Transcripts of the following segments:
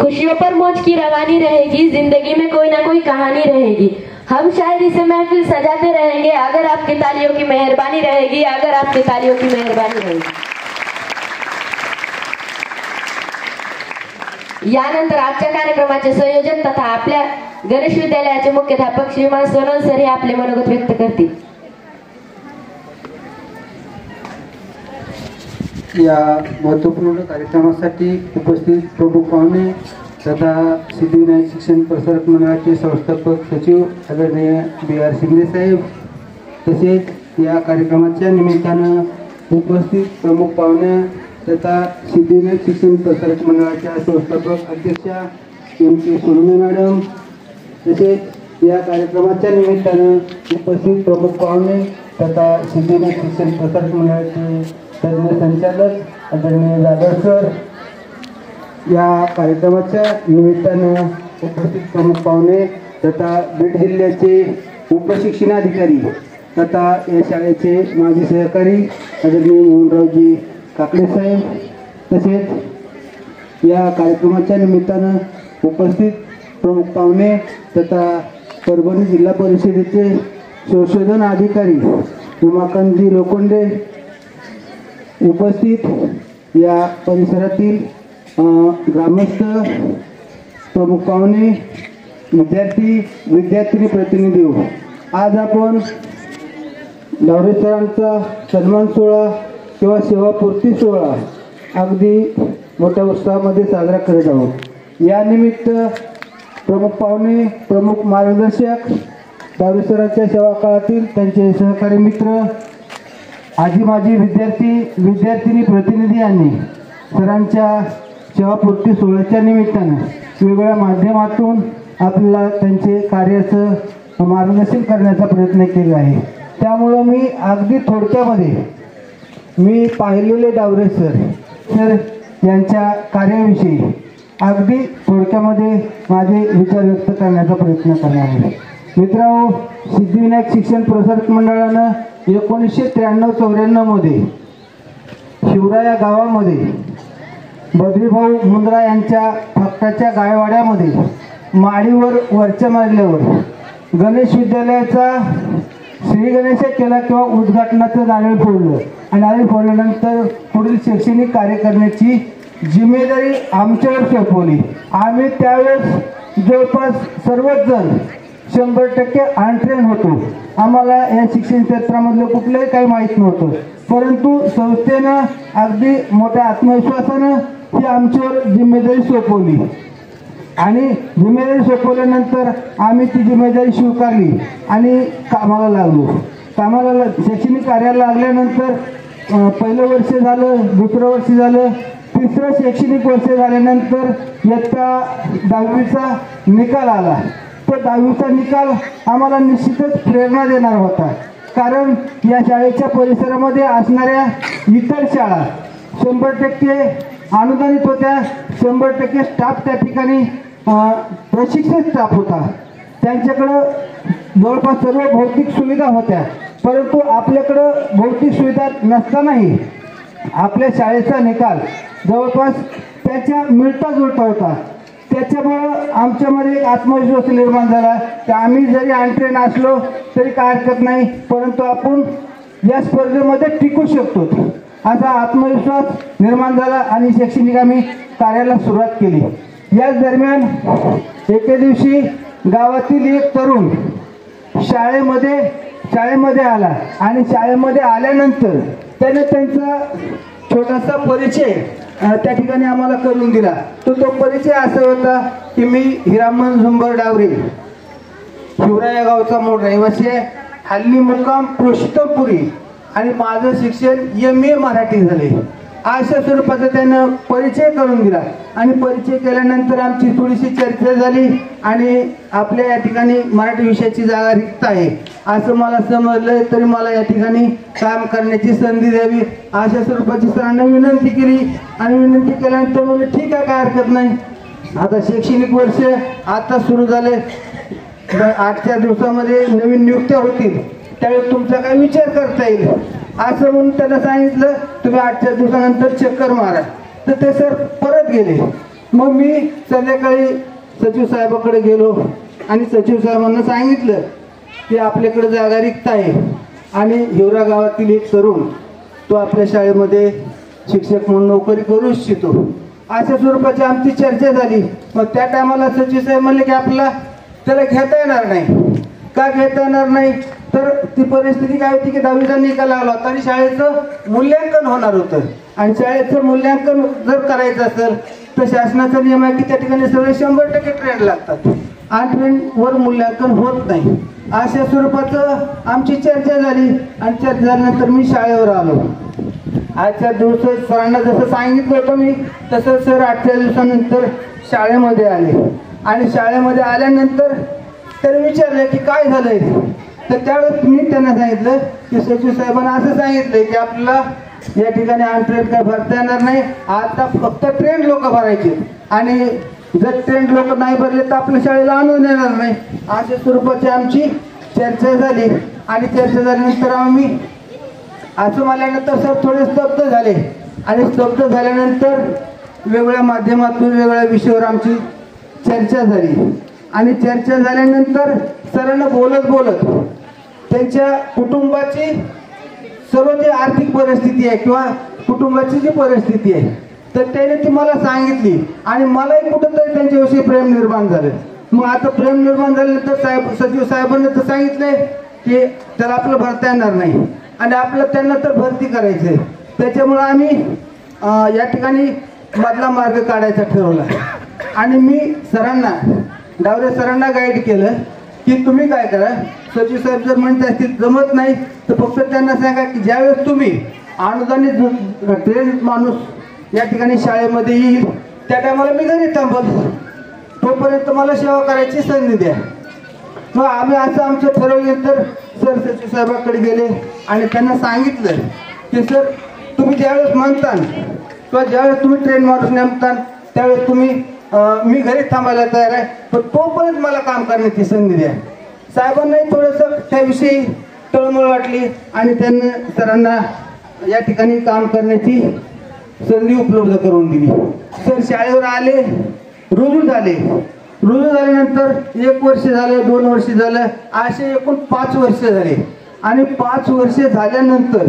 खुशियों पर मौज की रवानी रहेगी, जिंदगी में कोई ना कोई कहानी रहेगी। हम शायरी से महफिल सजाते रहेंगे अगर आपकी तालियों की मेहरबानी रहेगी, अगर आपकी तालियों की मेहरबानी रहेगी। यानंतर आजच्या कार्यक्रमाचे संयोजन तथा आपल्या गणेश विद्यालयाचे मुख्याध्यापक श्रीमान सोनल सर हे आपले मनोगत व्यक्त करतील। या महत्त्वपूर्ण कार्यक्रमासाठी उपस्थित प्रमुख पाहुणे तथा सिद्धिविनायक शिक्षण प्रसारक मंडळाचे संस्थापक सचिव आदरणीय BR शिंदे साहेब, तसेच या कार्यक्रमाच्या निमित्तानं उपस्थित प्रमुख पाहुणे तथा सिद्धिविनायक शिक्षण प्रसारक मंडळाच्या संस्थापक अध्यक्षा MK सोनमे मॅडम, तसेच या कार्यक्रमाच्या निमित्तानं उपस्थित प्रमुख पाहुणे तथा सिद्धिविनायक शिक्षण प्रसारक मंडळाचे तज्ञ संचालक आदरणीय जाधव सर, या कार्यक्रमाच्या निमित्तानं उपस्थित प्रमुख पाहुणे तथा बीड जिल्ह्याचे उपशिक्षणाधिकारी तथा या शाळेचे माजी सहकारी आदरणीय मोहनरावजी काकडे साहेब, तसेच या कार्यक्रमाच्या निमित्तानं उपस्थित प्रमुख पाहुणे तथा परभणी जिल्हा परिषदेचे संशोधन अधिकारी उमाकांतजी लोखंडे, उपस्थित या परिसरातील ग्रामस्थ प्रमुख पाहुणे, विद्यार्थी प्रतिनिधी, आज आपण डावरे सरांचा सन्मान सोहळा किंवा सेवापूर्ती सोहळा अगदी मोठ्या उत्साहामध्ये साजरा करत आहोत। या निमित्त प्रमुख पाहुणे, प्रमुख मार्गदर्शक, डावरे सरांच्या सेवा काळातील त्यांचे सहकारी मित्र, आजी माजी विद्यार्थिनी प्रतिनिधी यांनी सरांच्या सेवापूर्ती सोहळ्याच्या निमित्तानं वेगवेगळ्या माध्यमातून आपल्याला त्यांचे कार्याचं मार्गदर्शन करण्याचा प्रयत्न केला आहे। त्यामुळं मी अगदी थोडक्यामध्ये मी पाहिलेले डावरे सर यांच्या कार्याविषयी अगदी थोडक्यामध्ये माझे विचार व्यक्त करण्याचा प्रयत्न करणार आहे। मित्रांनो, सिद्धिविनायक शिक्षण प्रसारक मंडळानं 1993-94 मध्ये शिवरा या गावामध्ये बद्रीभाऊ मुंद्रा यांच्या फक्ताच्या गायवाड्यामध्ये माडीवर वरच्या मजल्यावर गणेश विद्यालयाचा श्री गणेश केला किंवा उद्घाटनाचं नारळ फोडलं आणि नारळ फोडल्यानंतर पुढील शैक्षणिक कार्य करण्याची जिम्मेदारी आमच्यावर सोपवली। आम्ही त्यावेळेस जवळपास सर्वच जण 100% अनट्रेन होतो। आम्हाला या शिक्षण क्षेत्रामधलं कुठलंही काही माहीत नव्हतं, परंतु संस्थेनं अगदी मोठ्या आत्मविश्वासानं ही आमच्यावर जिम्मेदारी सोपवली आणि जिम्मेदारी सोपवल्यानंतर आम्ही ती जिम्मेदारी स्वीकारली आणि कामाला लागलो। शैक्षणिक कार्याला लागल्यानंतर पहिलं वर्ष झालं, दुसरं वर्ष झालं, तिसरं शैक्षणिक वर्ष झाल्यानंतर इयत्ता 10वीचा निकाल आला। तो 10वीचा निकाल आम्हाला निश्चितच प्रेरणा देणार होता, कारण या शाळेच्या परिसरामध्ये असणाऱ्या इतर शाळा 100% अनुदानित होत्या, 100% स्टाफ त्या ठिकाणी प्रशिक्षित स्टाफ होता, त्यांच्याकडं जवळपास सर्व भौतिक सुविधा होत्या, परंतु आपल्याकडं भौतिक सुविधा नसतानाही आपल्या शाळेचा निकाल जवळपास त्याच्या मिळता जुळता होता। त्याच्यामुळं आमच्यामध्ये एक आत्मविश्वास निर्माण झाला की आम्ही जरी अनट्रेन असलो तरी काय हरकत नाही, परंतु आपण या स्पर्धेमध्ये टिकू शकतो असा आत्मविश्वास निर्माण झाला आणि शैक्षणिक आम्ही कार्याला सुरुवात केली। याच दरम्यान एके दिवशी गावातील एक तरुण शाळेमध्ये आला आणि शाळेमध्ये आल्यानंतर त्याने त्यांचा छोटासा परिचय त्या ठिकाणी आम्हाला करून दिला। तो परिचय असा होता की मी हिरामन झुंबर डावरे, शिवरा या गावचा मूळ रहिवासी आहे, हल्ली मुक्काम पुरुषोत्तमपुरी आणि माझं शिक्षण MA मराठी झाले, अशा स्वरूपाचा त्यानं परिचय करून दिला। आणि परिचय केल्यानंतर आमची थोडीशी चर्चा झाली आणि आपल्या या ठिकाणी मराठी विषयाची जागा रिक्त आहे असं मला समजलं, तरी मला या ठिकाणी काम करण्याची संधी द्यावी अशा स्वरूपाची सरांना विनंती केली आणि विनंती केल्यानंतर म्हणजे ठीक आहे, काय हरकत नाही। आता शैक्षणिक वर्ष आता सुरू झाले, 8 दिवसामध्ये नवीन नियुक्त्या होतील, त्यावेळी तुमचा काय विचार करता येईल असं म्हणून त्याला सांगितलं, तुम्ही 8 दिवसानंतर चक्कर मारा। तर ते सर परत गेले मग मी संध्याकाळी सचिव साहेबाकडे गेलो आणि सचिव साहेबांना सांगितलं की आपल्याकडे जागा रिक्त आहे आणि हिवरा गावातील एक तरुण तो आपल्या शाळेमध्ये शिक्षक म्हणून नोकरी करू इच्छितो, अशा स्वरूपाची आमची चर्चा झाली. मग त्या टायमाला सचिव साहेब म्हणले की आपल्याला त्याला घेता येणार नाही. का घेता येणार नाही तर ती परिस्थिती काय होती की 10वीचा निकाल लागला होता आणि शाळेचं मूल्यांकन होणार होतं आणि शाळेचं मूल्यांकन जर करायचं असेल तर शासनाचा नियम आहे की त्या ठिकाणी सगळे 100% ट्रेंड लागतात आणि ट्रेंडवर मूल्यांकन होत नाही. अशा स्वरूपाचं आमची चर्चा झाली आणि चर्चा झाल्यानंतर मी शाळेवर आलो. आजच्या दिवसात सरांना जसं सांगितलं होतं मी तसं सर 8 दिवसानंतर शाळेमध्ये आले आणि शाळेमध्ये आल्यानंतर त्याने विचारलं की काय झालंय. तर त्यावेळेस मी त्यांना सांगितलं की सचिव साहेबांना असं सांगितलंय की आपल्याला या ठिकाणी अनट्रेंड काय भरता येणार नाही, आता फक्त ट्रेंड लोक भरायचे आणि जर ट्रेंड लोक नाही भरले तर आपल्या शाळेला आणून येणार नाही. अशा स्वरूपाची आमची चर्चा झाली आणि चर्चा झाल्यानंतर आम्ही असं म्हणल्यानंतर सर थोडे स्तब्ध झाले आणि स्तब्ध झाल्यानंतर वेगवेगळ्या माध्यमातून वेगवेगळ्या विषयावर आमची चर्चा झाली आणि चर्चा झाल्यानंतर सरांना बोलत बोलत त्यांच्या कुटुंबाची सर्व जी आर्थिक परिस्थिती आहे किंवा कुटुंबाची जी परिस्थिती आहे तर त्याने ती मला सांगितली आणि मलाही कुठंतरी त्यांच्याविषयी प्रेम निर्माण झालं. मग आता प्रेम निर्माण झाल्यानंतर सचिव साहेबांनी तर सांगितलंय की त्याला आपलं भरता येणार नाही आणि आपलं त्यांना तर भरती करायचं आहे. त्याच्यामुळं आम्ही या ठिकाणी मधला मार्ग काढायचा ठरवला आणि मी सरांना डावरे सरांना गाईड केलं की तुम्ही काय करा, सचिव साहेब जर म्हणत असतील जमत नाही तर फक्त त्यांना सांगा की ज्यावेळेस तुम्ही अनुदानित ट्रेन माणूस या ठिकाणी शाळेमध्ये येईल त्या टायमाला मी घरी थांबल, तोपर्यंत मला सेवा करायची संधी द्या. मग आम्ही असं आमचं ठरवल्यानंतर सर सचिव साहेबांकडे गेले आणि त्यांना सांगितलं की सर तुम्ही ज्यावेळेस म्हणता किंवा ज्यावेळेस तुम्ही ट्रेन माणूस नेमता त्यावेळेस तुम्ही मी घरी थांबायला तयार आहे, पण तोपर्यंत मला काम करण्याची संधी द्या. साहेबांनाही थोडंसं त्याविषयी तळमळ वाटली आणि त्यांनी सरांना या ठिकाणी काम करण्याची संधी उपलब्ध करून दिली. सर शाळेवर आले, रुजू झाले. रुजू झाल्यानंतर 1 वर्ष झालं, 2 वर्ष झालं, असे एकूण 5 वर्ष झाले आणि 5 वर्ष झाल्यानंतर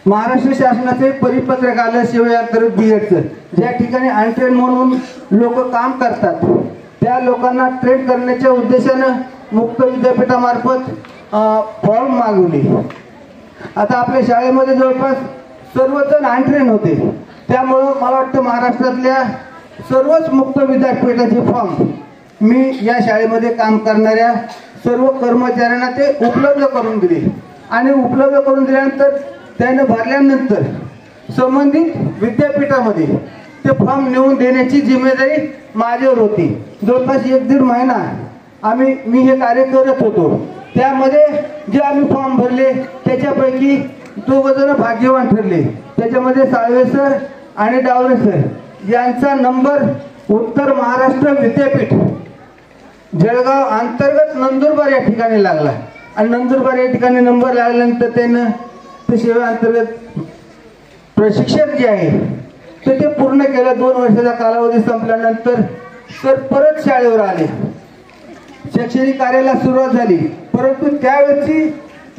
महाराष्ट्र शासनाचे परिपत्रक आलं सेवेअंतर्गत बीएडचं, ज्या ठिकाणी अनट्रेन म्हणून लोक काम करतात त्या लोकांना ट्रेन करण्याच्या उद्देशानं मुक्त विद्यापीठामार्फत फॉर्म मागवले. आता आपल्या शाळेमध्ये जवळपास सर्वजण अनट्रेन होते, त्यामुळं मला वाटतं महाराष्ट्रातल्या सर्वच मुक्त विद्यापीठाचे फॉर्म मी या शाळेमध्ये काम करणाऱ्या सर्व कर्मचाऱ्यांना ते उपलब्ध करून दिले आणि उपलब्ध करून दिल्यानंतर त्याने भरल्यानंतर संबंधित विद्यापीठामध्ये ते फॉर्म नेऊन देण्याची जिम्मेदारी माझ्यावर होती. जवळपास 1-1.5 महिना मी हे कार्य करत होतो. त्यामध्ये जे आम्ही फॉर्म भरले त्याच्यापैकी 2 जण भाग्यवान ठरले. त्याच्यामध्ये साळवे सर आणि डावरे सर यांचा नंबर उत्तर महाराष्ट्र विद्यापीठ जळगाव अंतर्गत नंदुरबार या ठिकाणी लागला आणि नंदुरबार या ठिकाणी नंबर लागल्यानंतर त्यानं ते सेवेअंतर्गत प्रशिक्षण जे आहे ते पूर्ण केलं. 2 वर्षाचा कालावधी संपल्यानंतर सर परत शाळेवर आले. शैक्षणिक कार्याला सुरुवात झाली, परंतु त्यावेळेची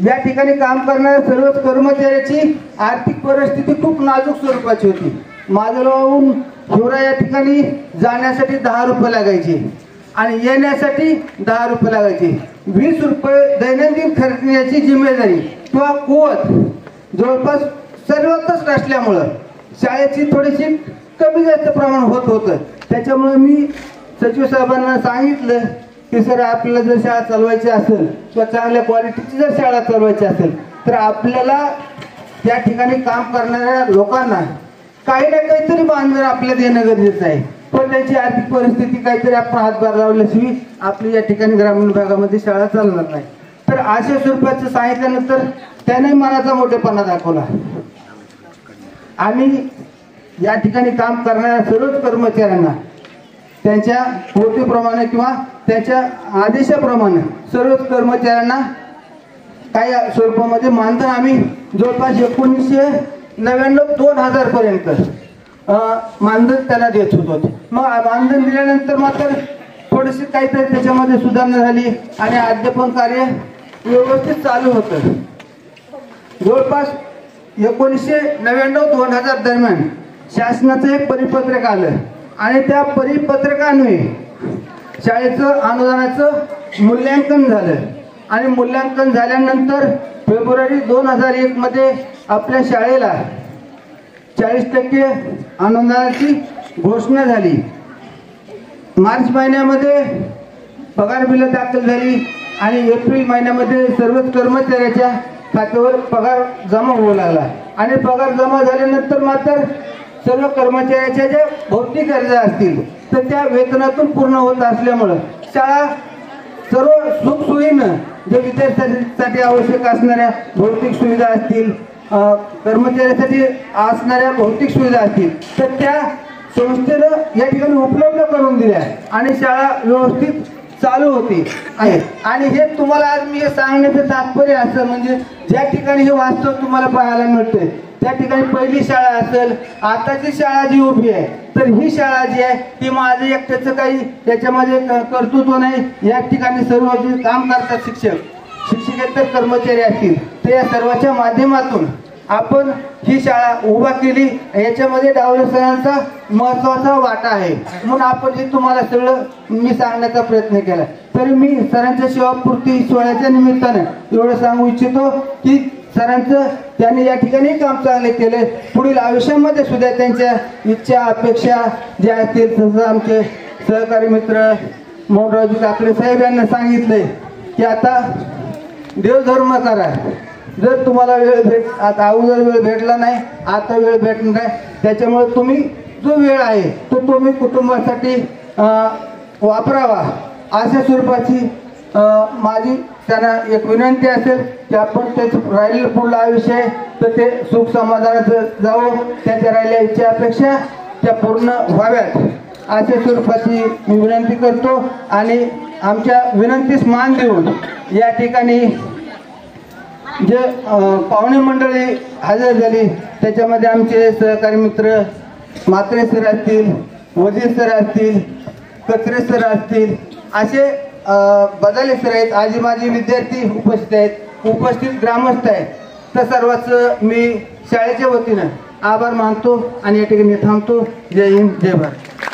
या ठिकाणी काम करणाऱ्या सर्वच कर्मचाऱ्याची आर्थिक परिस्थिती खूप नाजूक स्वरूपाची होती. माजलगावहून हिवरा या ठिकाणी जाण्यासाठी 10 रुपये लागायचे आणि येण्यासाठी 10 रुपये लागायचे. 20 रुपये दैनंदिन खर्चण्याची जिम्मेदारी किंवा कुवत जवळपास सर्वत्रच नसल्यामुळं शाळेची थोडीशी कमी जास्त प्रमाण होत होतं. त्याच्यामुळे मी सचिव साहेबांना सांगितलं की सर आपल्याला जर शाळा चालवायची असेल किंवा चांगल्या क्वालिटीची जर शाळा चालवायची असेल तर आपल्याला त्या ठिकाणी काम करणाऱ्या लोकांना काही ना काहीतरी मानधन आपल्याला देणं गरजेचं आहे. पण त्यांची आर्थिक परिस्थिती काहीतरी आपण हातभार लावल्याशिवाय आपली या ठिकाणी ग्रामीण भागामध्ये शाळा चालणार नाही. तर अशा स्वरूपाचं सांगितल्यानंतर त्याने मनाचा मोठेपणा दाखवला आणि या ठिकाणी काम करणाऱ्या सर्वच कर्मचाऱ्यांना त्यांच्या पोटीप्रमाणे किंवा त्यांच्या आदेशाप्रमाणे सर्वच कर्मचाऱ्यांना काही स्वरूपामध्ये मानधन आम्ही जवळपास 1999-2000 पर्यंत मानधन त्याला देत होतो. मग मानधन दिल्यानंतर मात्र थोडीशी काहीतरी त्याच्यामध्ये सुधारणा झाली आणि अध्यापन कार्य व्यवस्थित चालू होतं. जवळपास 1999-2000 दरम्यान शासनाचं एक परिपत्रक आलं आणि त्या परिपत्रकाने शाळेचं अनुदानाचं मूल्यांकन झालं आणि मूल्यांकन झाल्यानंतर फेब्रुवारी 2001 मध्ये आपल्या शाळेला 40% अनुदानाची घोषणा झाली. मार्च महिन्यामध्ये पगार बिलं दाखल झाली आणि एप्रिल महिन्यामध्ये सर्वच कर्मचाऱ्याच्या खात्यावर पगार जमा होऊ लागला आणि पगार जमा झाल्यानंतर मात्र सर्व कर्मचाऱ्याच्या ज्या भौतिक गरजा असतील तर त्या वेतनातून पूर्ण होत असल्यामुळं शाळा सर्व सुखसोयीनं जे विद्यार्थ्यांसाठी आवश्यक असणाऱ्या भौतिक सुविधा असतील, कर्मचाऱ्यासाठी असणाऱ्या भौतिक सुविधा असतील तर त्या संस्थेनं या ठिकाणी उपलब्ध करून दिल्या आणि शाळा व्यवस्थित चालू होती आहे. आणि हे तुम्हाला आज मी हे सांगण्याचं तात्पर्य असं म्हणजे ज्या ठिकाणी हे वास्तव तुम्हाला पाहायला मिळतंय त्या ठिकाणी पहिली शाळा असेल, आताची शाळा जी उभी आहे तर ही शाळा जी आहे ती माझं एकट्याचं काही त्याच्यामध्ये कर्तृत्व नाही. या ठिकाणी सर्व जे काम करतात शिक्षकेतर कर्मचारी असतील तर या सर्वांच्या माध्यमातून आपण ही शाळा उभा केली. याच्यामध्ये डावले सरांचा महत्वाचा वाटा आहे म्हणून आपण हे तुम्हाला सगळं मी सांगण्याचा प्रयत्न केला. तरी मी सरांच्या सेवापूर्ती सोहळ्याच्या निमित्तानं एवढं सांगू इच्छितो की सरांचं त्यांनी या ठिकाणी काम चांगले केले. पुढील आयुष्यामध्ये सुद्धा त्यांच्या इच्छा अपेक्षा ज्या असतील तसं आमचे सहकारी मित्र मोहनरावजी काकडे साहेब यांना सांगितलंय की आता देवधर्म करा. जर तुम्हाला वेळ आता अगोदर वेळ भेटला नाही, आता वेळ भेटणार आहे, त्याच्यामुळे तुम्ही जो वेळ आहे तो तुम्ही कुटुंबासाठी वापरावा अशा स्वरूपाची माझी त्यांना एक विनंती असेल की आपण त्याचं राहिलेलं पुढलं आयुष्य तर ते सुख समाधानाचं जावं, त्याच्या राहिलेल्या इच्छा अपेक्षा त्या पूर्ण व्हाव्यात अशा स्वरूपाची मी विनंती करतो. आणि आमच्या विनंतीस मान देऊन या ठिकाणी जे पाहुणे मंडळी हजर झाली त्याच्यामध्ये आमचे सहकारी मित्र म्हात्रे सर असतील, वजीर सर असतील, कचरे सर असतील, असे बदाले सर आहेत, आजी माजी विद्यार्थी उपस्थित आहेत, उपस्थित ग्रामस्थ आहेत. तर सर्वांचं मी शाळेच्या वतीनं आभार मानतो आणि या ठिकाणी थांबतो. जय हिंद, जय भारत.